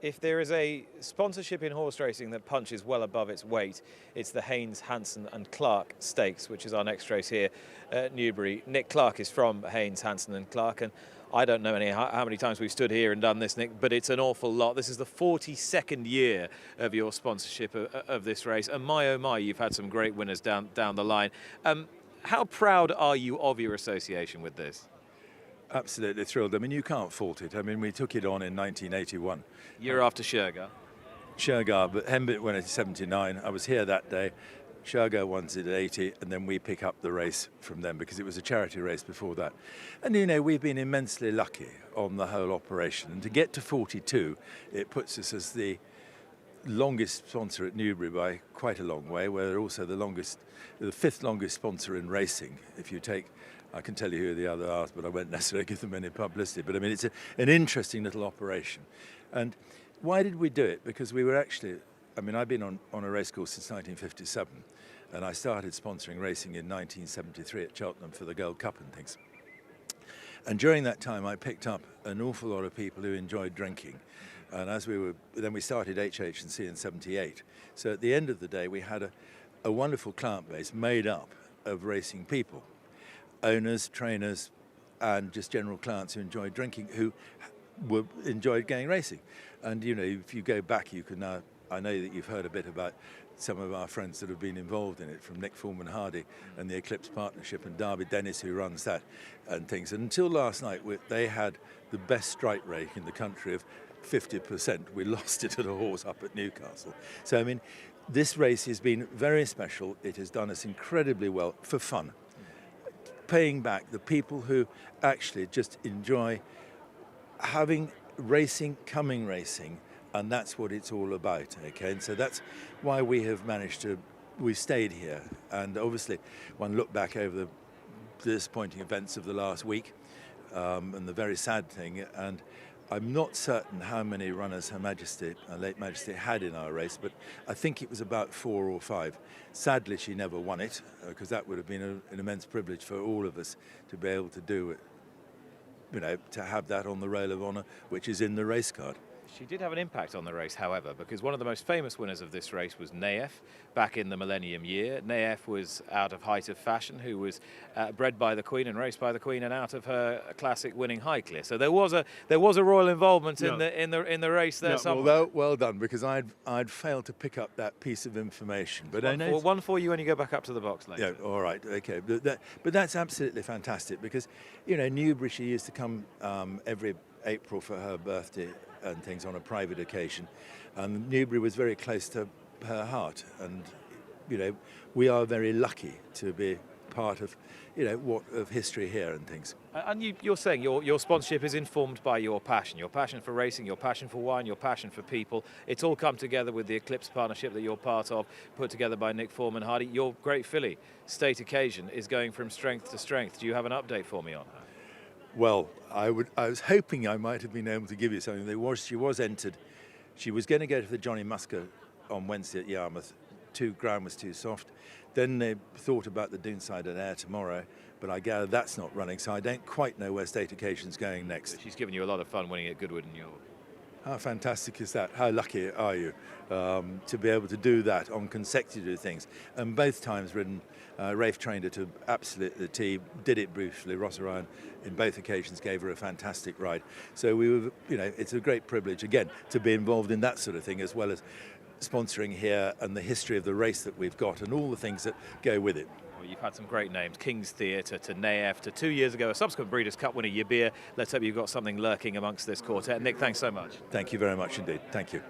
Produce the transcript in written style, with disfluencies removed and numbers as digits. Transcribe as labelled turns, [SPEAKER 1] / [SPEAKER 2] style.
[SPEAKER 1] If there is a sponsorship in horse racing that punches well above its weight, it's the Haynes, Hanson and Clark Stakes, which is our next race here at Newbury. Nick Clark is from Haynes, Hanson and Clark, and I don't know how many times we've stood here and done this, Nick, but it's an awful lot. This is the 42nd year of your sponsorship of this race, and my oh my, you've had some great winners down the line. How proud are you of your association with this?
[SPEAKER 2] Absolutely thrilled. I mean, you can't fault it. I mean, we took it on in 1981.
[SPEAKER 1] Year after Shergar.
[SPEAKER 2] Shergar, but Hembit won it in 79. I was here that day. Shergar won it at 80, and then we pick up the race from them because it was a charity race before that. And, you know, we've been immensely lucky on the whole operation. And to get to 42, it puts us as the longest sponsor at Newbury by quite a long way. We're also the fifth longest sponsor in racing, if you take... I can tell you who the other are, but I won't necessarily give them any publicity. But I mean, it's an interesting little operation. And why did we do it? Because we were actually, I mean, I've been on a race course since 1957, and I started sponsoring racing in 1973 at Cheltenham for the Gold Cup and things. And during that time, I picked up an awful lot of people who enjoyed drinking. And then we started HH&C in 78. So at the end of the day, we had a wonderful client base made up of racing people. Owners, trainers, and just general clients who enjoyed drinking, who enjoyed going racing. And you know, if you go back, you can now. I know that you've heard a bit about some of our friends that have been involved in it, from Nick Foreman-Hardy and the Eclipse Partnership, and Darby Dennis, who runs that, and things. And until last night, they had the best strike rate in the country of 50%. We lost it at a horse up at Newcastle. So I mean, this race has been very special. It has done us incredibly well for fun. Paying back the people who actually just enjoy having racing, coming racing, and that's what it's all about, okay? And so that's why we've stayed here. And obviously, one look back over the disappointing events of the last week, and the very sad thing, and I'm not certain how many runners Her Majesty, late Majesty, had in our race, but I think it was about 4 or 5. Sadly, she never won it, because that would have been an immense privilege for all of us to be able to do it, you know, to have that on the Roll of Honour, which is in the race card.
[SPEAKER 1] She did have an impact on the race, however, because one of the most famous winners of this race was NEWB back in the millennium year. NEWB was out of Height of Fashion, who was bred by the Queen and raced by the Queen, and out of her classic winning Highclere. So there was a royal involvement in the race there.
[SPEAKER 2] Well done, because I'd failed to pick up that piece of information. But
[SPEAKER 1] one for you when you go back up to the box later.
[SPEAKER 2] Yeah, all right, okay. But that's absolutely fantastic, because you know, Newbury, she used to come every April for her birthday and things on a private occasion, and Newbury was very close to her heart, and you know, we are very lucky to be part of, you know, of history here and things.
[SPEAKER 1] And you're saying your sponsorship is informed by your passion for racing, your passion for wine, your passion for people. It's all come together with the Eclipse Partnership that you're part of, put together by Nick Foreman-Hardy. Your great filly, State Occasion, is going from strength to strength. Do you have an update for me on her?
[SPEAKER 2] Well, I was hoping I might have been able to give you something. She was entered. She was going to go to the Johnny Musker on Wednesday at Yarmouth. Ground was too soft. Then they thought about the Doonside and Air tomorrow, but I gather that's not running, so I don't quite know where State Occasion's going next.
[SPEAKER 1] She's given you a lot of fun winning at Goodwood and York.
[SPEAKER 2] How fantastic is that? How lucky are you to be able to do that on consecutive things? And both times ridden, Rafe trained her to absolutely the tee, did it briefly. Ross Ryan, in both occasions, gave her a fantastic ride. So we were, you know, it's a great privilege, again, to be involved in that sort of thing, as well as sponsoring here and the history of the race that we've got and all the things that go with it.
[SPEAKER 1] Well, you've had some great names, King's Theatre to NEWB to 2 years ago, a subsequent Breeders' Cup winner, Yabir. Let's hope you've got something lurking amongst this quartet. Nick, thanks so much.
[SPEAKER 2] Thank you very much indeed. Thank you.